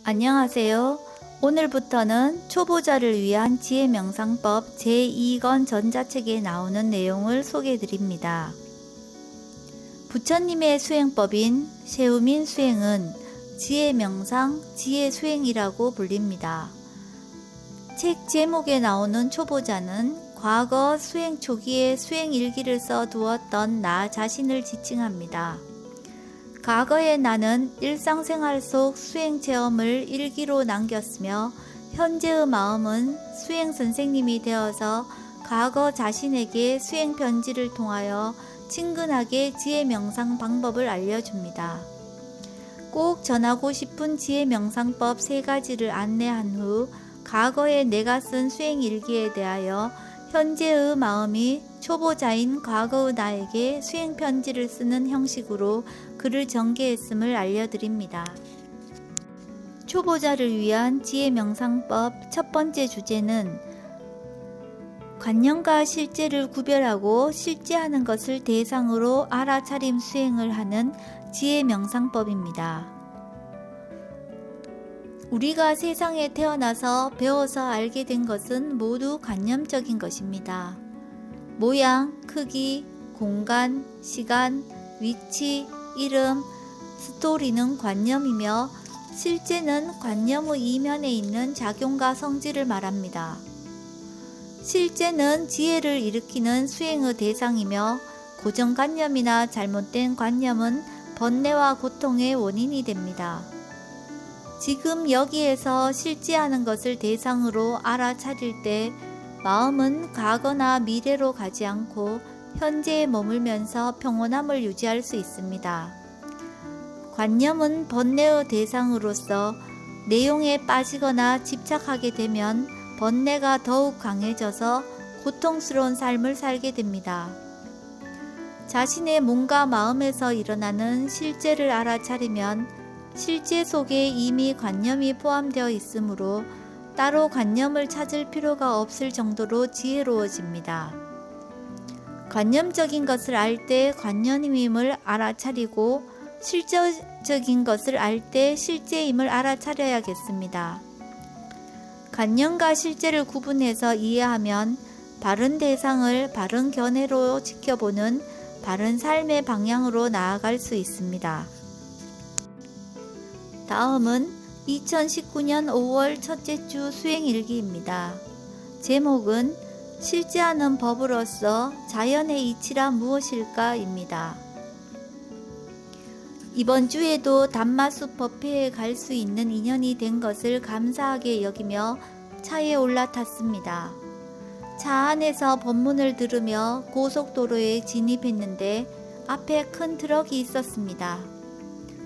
안녕하세요. 오늘부터는 초보자를 위한 지혜명상법 제2권 전자책에 나오는 내용을 소개해 드립니다. 부처님의 수행법인 세우민 수행은 지혜명상, 지혜수행이라고 불립니다. 책 제목에 나오는 초보자는 과거 수행 초기에 수행일기를 써두었던 나 자신을 지칭합니다. 과거의 나는 일상생활 속 수행 체험을 일기로 남겼으며 현재의 마음은 수행 선생님이 되어서 과거 자신에게 수행 편지를 통하여 친근하게 지혜 명상 방법을 알려줍니다. 꼭 전하고 싶은 지혜 명상법 3가지를 안내한 후 과거에 내가 쓴 수행 일기에 대하여 현재의 마음이 초보자인 과거의 나에게 수행 편지를 쓰는 형식으로 글을 전개했음을 알려드립니다. 초보자를 위한 지혜 명상법 첫 번째 주제는 관념과 실제를 구별하고 실제하는 것을 대상으로 알아차림 수행을 하는 지혜 명상법입니다. 우리가 세상에 태어나서 배워서 알게 된 것은 모두 관념적인 것입니다. 모양, 크기, 공간, 시간, 위치, 이름, 스토리는 관념이며 실제는 관념의 이면에 있는 작용과 성질을 말합니다. 실제는 지혜를 일으키는 수행의 대상이며 고정관념이나 잘못된 관념은 번뇌와 고통의 원인이 됩니다. 지금 여기에서 실제하는 것을 대상으로 알아차릴 때 마음은 과거나 미래로 가지 않고 현재에 머물면서 평온함을 유지할 수 있습니다. 관념은 번뇌의 대상으로서 내용에 빠지거나 집착하게 되면 번뇌가 더욱 강해져서 고통스러운 삶을 살게 됩니다. 자신의 몸과 마음에서 일어나는 실제를 알아차리면 실제 속에 이미 관념이 포함되어 있으므로 따로 관념을 찾을 필요가 없을 정도로 지혜로워집니다. 관념적인 것을 알 때 관념임을 알아차리고 실제적인 것을 알 때 실제임을 알아차려야겠습니다. 관념과 실제를 구분해서 이해하면 바른 대상을 바른 견해로 지켜보는 바른 삶의 방향으로 나아갈 수 있습니다. 다음은 2019년 5월 첫째 주 수행일기입니다. 제목은 실제하는 법으로서 자연의 이치란 무엇일까입니다. 이번 주에도 단마숲 법회에 갈 수 있는 인연이 된 것을 감사하게 여기며 차에 올라탔습니다. 차 안에서 법문을 들으며 고속도로에 진입했는데 앞에 큰 트럭이 있었습니다.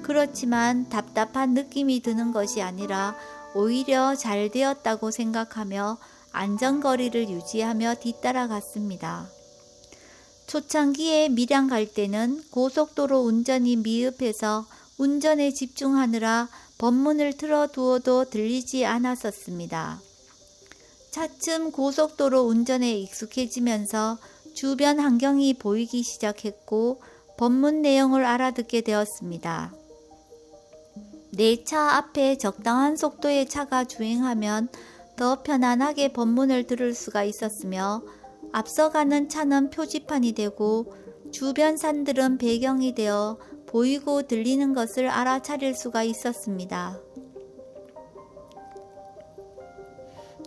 그렇지만 답답한 느낌이 드는 것이 아니라 오히려 잘 되었다고 생각하며 안전거리를 유지하며 뒤따라갔습니다. 초창기에 밀양 갈 때는 고속도로 운전이 미흡해서 운전에 집중하느라 법문을 틀어두어도 들리지 않았었습니다. 차츰 고속도로 운전에 익숙해지면서 주변 환경이 보이기 시작했고 법문 내용을 알아듣게 되었습니다. 내 차 앞에 적당한 속도의 차가 주행하면 더 편안하게 법문을 들을 수가 있었으며 앞서가는 차는 표지판이 되고 주변 산들은 배경이 되어 보이고 들리는 것을 알아차릴 수가 있었습니다.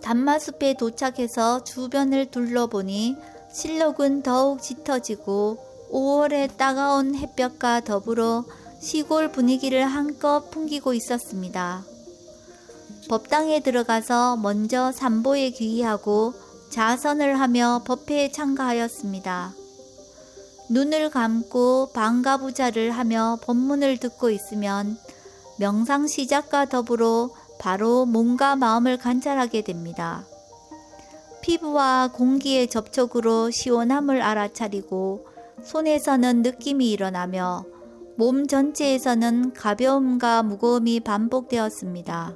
단마숲에 도착해서 주변을 둘러보니 실록은 더욱 짙어지고 5월의 따가운 햇볕과 더불어 시골 분위기를 한껏 풍기고 있었습니다. 법당에 들어가서 먼저 삼보에 귀의하고 자선을 하며 법회에 참가하였습니다. 눈을 감고 방가부자를 하며 법문을 듣고 있으면 명상 시작과 더불어 바로 몸과 마음을 관찰하게 됩니다. 피부와 공기의 접촉으로 시원함을 알아차리고 손에서는 느낌이 일어나며 몸 전체에서는 가벼움과 무거움이 반복되었습니다.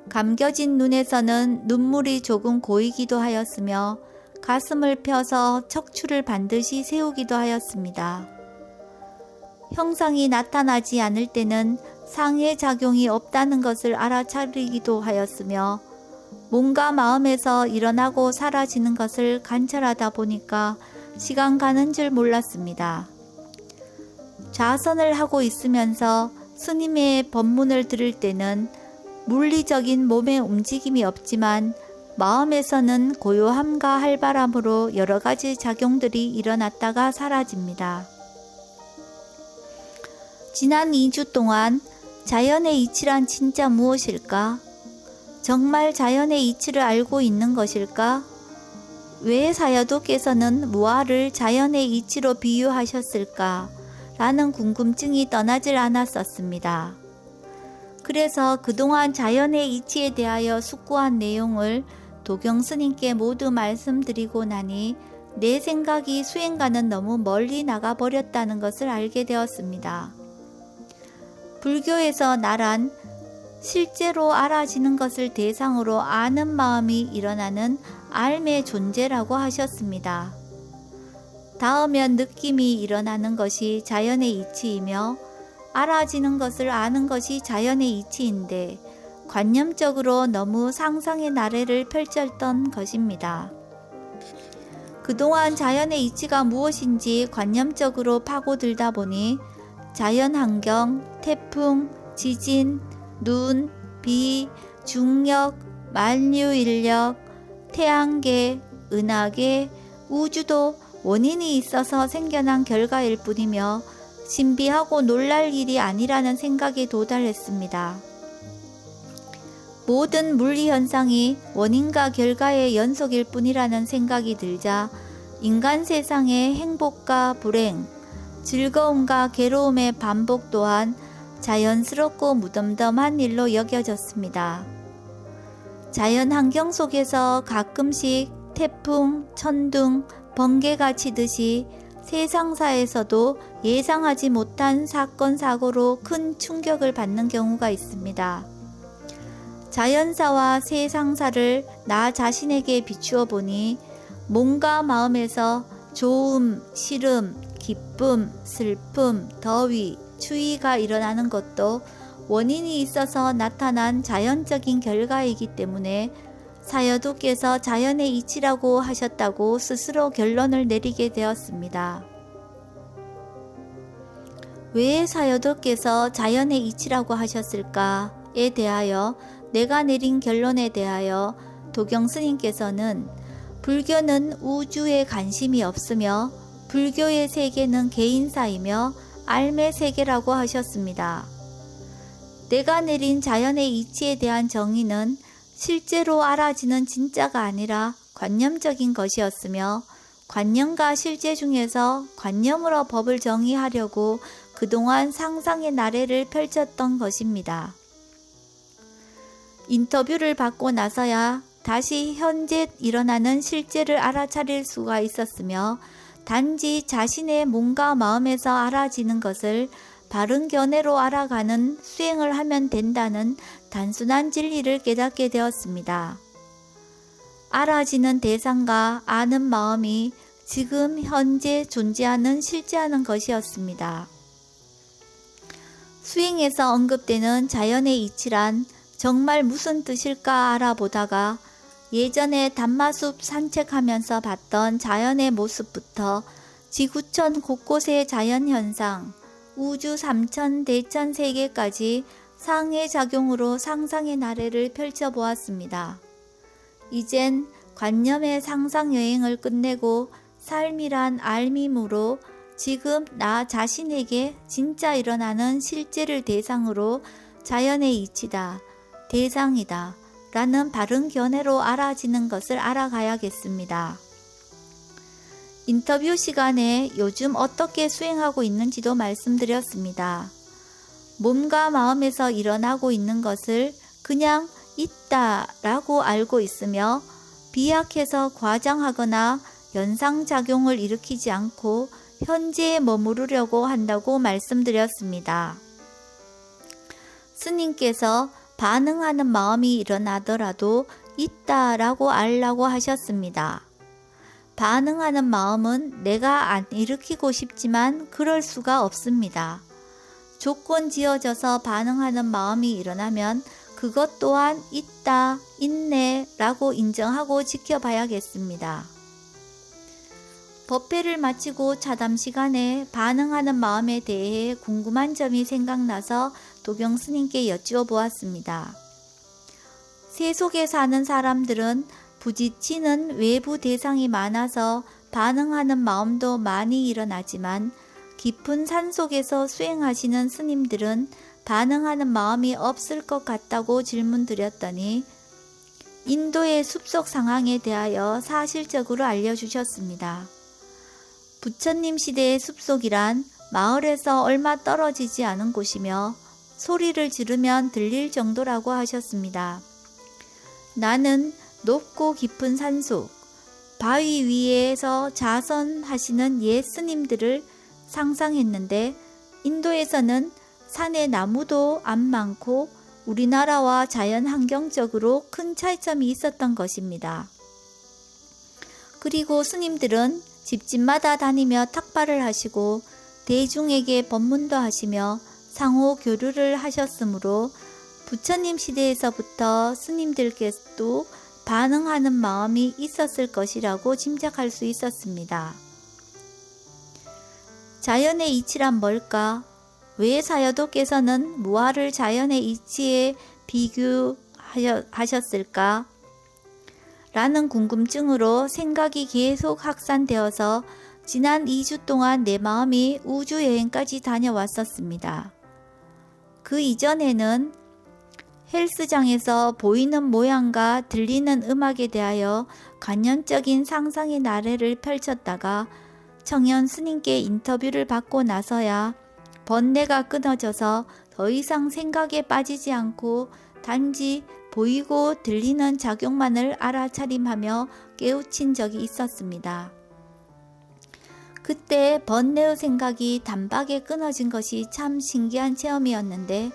감겨진 눈에서는 눈물이 조금 고이기도 하였으며 가슴을 펴서 척추를 반드시 세우기도 하였습니다. 형상이 나타나지 않을 때는 상해작용이 없다는 것을 알아차리기도 하였으며 몸과 마음에서 일어나고 사라지는 것을 관찰하다 보니까 시간 가는 줄 몰랐습니다. 좌선을 하고 있으면서 스님의 법문을 들을 때는 물리적인 몸의 움직임이 없지만 마음에서는 고요함과 활발함으로 여러 가지 작용들이 일어났다가 사라집니다. 지난 2주 동안 자연의 이치란 진짜 무엇일까? 정말 자연의 이치를 알고 있는 것일까? 왜 사여도께서는 무아를 자연의 이치로 비유하셨을까? 라는 궁금증이 떠나질 않았었습니다. 그래서 그동안 자연의 이치에 대하여 숙고한 내용을 도경스님께 모두 말씀드리고 나니 내 생각이 수행과는 너무 멀리 나가버렸다는 것을 알게 되었습니다. 불교에서 나란 실제로 알아지는 것을 대상으로 아는 마음이 일어나는 알의 존재라고 하셨습니다. 닿으면 느낌이 일어나는 것이 자연의 이치이며 알아지는 것을 아는 것이 자연의 이치인데 관념적으로 너무 상상의 나래를 펼쳤던 것입니다. 그동안 자연의 이치가 무엇인지 관념적으로 파고들다 보니 자연환경, 태풍, 지진, 눈, 비, 중력, 만유인력, 태양계, 은하계, 우주도 원인이 있어서 생겨난 결과일 뿐이며 신비하고 놀랄 일이 아니라는 생각에 도달했습니다. 모든 물리현상이 원인과 결과의 연속일 뿐이라는 생각이 들자 인간 세상의 행복과 불행, 즐거움과 괴로움의 반복 또한 자연스럽고 무덤덤한 일로 여겨졌습니다. 자연 환경 속에서 가끔씩 태풍, 천둥, 번개가 치듯이 세상사에서도 예상하지 못한 사건, 사고로 큰 충격을 받는 경우가 있습니다. 자연사와 세상사를 나 자신에게 비추어 보니 몸과 마음에서 좋음, 싫음, 기쁨, 슬픔, 더위, 추위가 일어나는 것도 원인이 있어서 나타난 자연적인 결과이기 때문에 사여도께서 자연의 이치라고 하셨다고 스스로 결론을 내리게 되었습니다. 왜 사여도께서 자연의 이치라고 하셨을까에 대하여 내가 내린 결론에 대하여 도경스님께서는 불교는 우주에 관심이 없으며 불교의 세계는 개인사이며 알의 세계라고 하셨습니다. 내가 내린 자연의 이치에 대한 정의는 실제로 알아지는 진짜가 아니라 관념적인 것이었으며 관념과 실제 중에서 관념으로 법을 정의하려고 그동안 상상의 나래를 펼쳤던 것입니다. 인터뷰를 받고 나서야 다시 현재 일어나는 실제를 알아차릴 수가 있었으며 단지 자신의 몸과 마음에서 알아지는 것을 바른 견해로 알아가는 수행을 하면 된다는 단순한 진리를 깨닫게 되었습니다. 알아지는 대상과 아는 마음이 지금 현재 존재하는 실제하는 것이었습니다. 수행에서 언급되는 자연의 이치란 정말 무슨 뜻일까 알아보다가 예전에 단마숲 산책하면서 봤던 자연의 모습부터 지구촌 곳곳의 자연현상, 우주 삼천 대천 세계까지 상해작용으로 상상의 나래를 펼쳐보았습니다. 이젠 관념의 상상여행을 끝내고 삶이란 알밈으로 지금 나 자신에게 진짜 일어나는 실제를 대상으로 자연의 이치다, 대상이다 라는 바른 견해로 알아지는 것을 알아가야겠습니다. 인터뷰 시간에 요즘 어떻게 수행하고 있는지도 말씀드렸습니다. 몸과 마음에서 일어나고 있는 것을 그냥 있다 라고 알고 있으며 비약해서 과장하거나 연상작용을 일으키지 않고 현재에 머무르려고 한다고 말씀드렸습니다. 스님께서 반응하는 마음이 일어나더라도 있다라고 알라고 하셨습니다. 반응하는 마음은 내가 안 일으키고 싶지만 그럴 수가 없습니다. 조건 지어져서 반응하는 마음이 일어나면 그것 또한 있다, 있네 라고 인정하고 지켜봐야겠습니다. 법회를 마치고 차담 시간에 반응하는 마음에 대해 궁금한 점이 생각나서 도경 스님께 여쭈어 보았습니다. 세속에 사는 사람들은 부딪히는 외부 대상이 많아서 반응하는 마음도 많이 일어나지만 깊은 산속에서 수행하시는 스님들은 반응하는 마음이 없을 것 같다고 질문드렸더니 인도의 숲속 상황에 대하여 사실적으로 알려주셨습니다. 부처님 시대의 숲속이란 마을에서 얼마 떨어지지 않은 곳이며 소리를 지르면 들릴 정도라고 하셨습니다. 나는 높고 깊은 산속, 바위 위에서 자선하시는 옛 스님들을 상상했는데 인도에서는 산에 나무도 안 많고 우리나라와 자연 환경적으로 큰 차이점이 있었던 것입니다. 그리고 스님들은 집집마다 다니며 탁발을 하시고 대중에게 법문도 하시며 상호 교류를 하셨으므로 부처님 시대에서부터 스님들께서도 반응하는 마음이 있었을 것이라고 짐작할 수 있었습니다. 자연의 이치란 뭘까? 왜 사여도께서는 무아를 자연의 이치에 비교하셨을까? 라는 궁금증으로 생각이 계속 확산되어서 지난 2주 동안 내 마음이 우주여행까지 다녀왔었습니다. 그 이전에는 헬스장에서 보이는 모양과 들리는 음악에 대하여 관념적인 상상의 나래를 펼쳤다가 청년 스님께 인터뷰를 받고 나서야 번뇌가 끊어져서 더 이상 생각에 빠지지 않고 단지 보이고 들리는 작용만을 알아차림하며 깨우친 적이 있었습니다. 그때 번뇌의 생각이 단박에 끊어진 것이 참 신기한 체험이었는데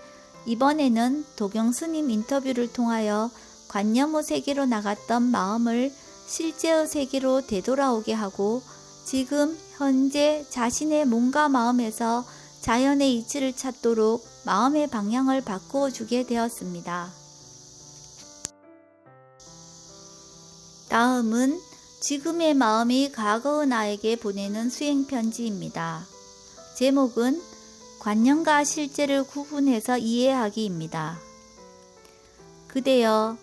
이번에는 도경 스님 인터뷰를 통하여 관념의 세계로 나갔던 마음을 실제의 세계로 되돌아오게 하고 지금 현재 자신의 몸과 마음에서 자연의 이치를 찾도록 마음의 방향을 바꾸어 주게 되었습니다. 다음은 지금의 마음이 과거의 나에게 보내는 수행 편지입니다. 제목은 관념과 실제를 구분해서 이해하기입니다. 그대여,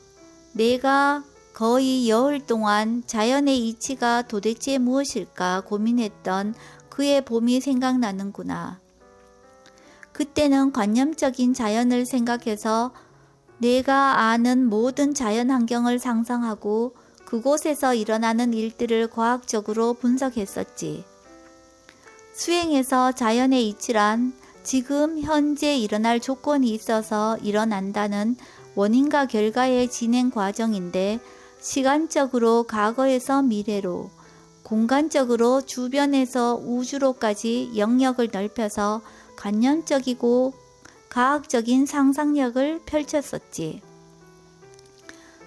내가 거의 여흘 동안 자연의 이치가 도대체 무엇일까 고민했던 그의 봄이 생각나는구나. 그때는 관념적인 자연을 생각해서 내가 아는 모든 자연 환경을 상상하고 그곳에서 일어나는 일들을 과학적으로 분석했었지. 수행에서 자연의 이치란 지금 현재 일어날 조건이 있어서 일어난다는 원인과 결과의 진행 과정인데 시간적으로 과거에서 미래로, 공간적으로 주변에서 우주로까지 영역을 넓혀서 관념적이고 과학적인 상상력을 펼쳤었지.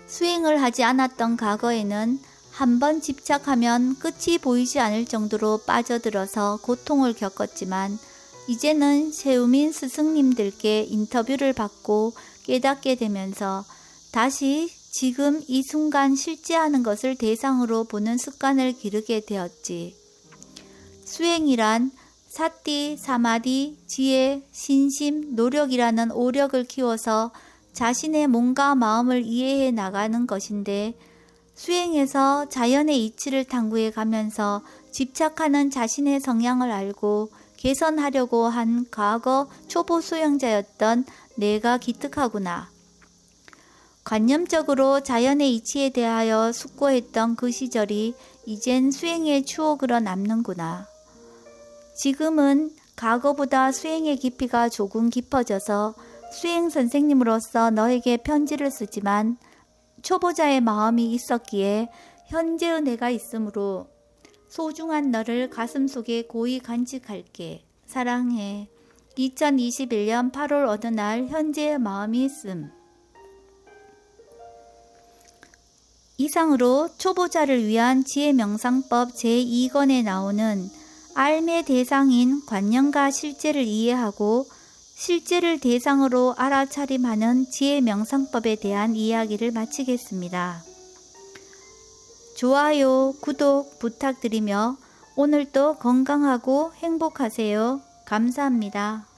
수행을 하지 않았던 과거에는 한번 집착하면 끝이 보이지 않을 정도로 빠져들어서 고통을 겪었지만 이제는 세우민 스승님들께 인터뷰를 받고 깨닫게 되면서 다시 지금 이 순간 실제하는 것을 대상으로 보는 습관을 기르게 되었지. 수행이란 사띠, 사마디, 지혜, 신심, 노력이라는 오력을 키워서 자신의 몸과 마음을 이해해 나가는 것인데 수행에서 자연의 이치를 탐구해 가면서 집착하는 자신의 성향을 알고 개선하려고 한 과거 초보 수행자였던 내가 기특하구나. 관념적으로 자연의 이치에 대하여 숙고했던 그 시절이 이젠 수행의 추억으로 남는구나. 지금은 과거보다 수행의 깊이가 조금 깊어져서 수행 선생님으로서 너에게 편지를 쓰지만 초보자의 마음이 있었기에 현재의 내가 있으므로 소중한 너를 가슴속에 고이 간직할게. 사랑해. 2021년 8월 어느 날 현재의 마음이 있음. 이상으로 초보자를 위한 지혜명상법 제2권에 나오는 삶의 대상인 관념과 실제를 이해하고 실제를 대상으로 알아차림하는 지혜 명상법에 대한 이야기를 마치겠습니다. 좋아요, 구독 부탁드리며 오늘도 건강하고 행복하세요. 감사합니다.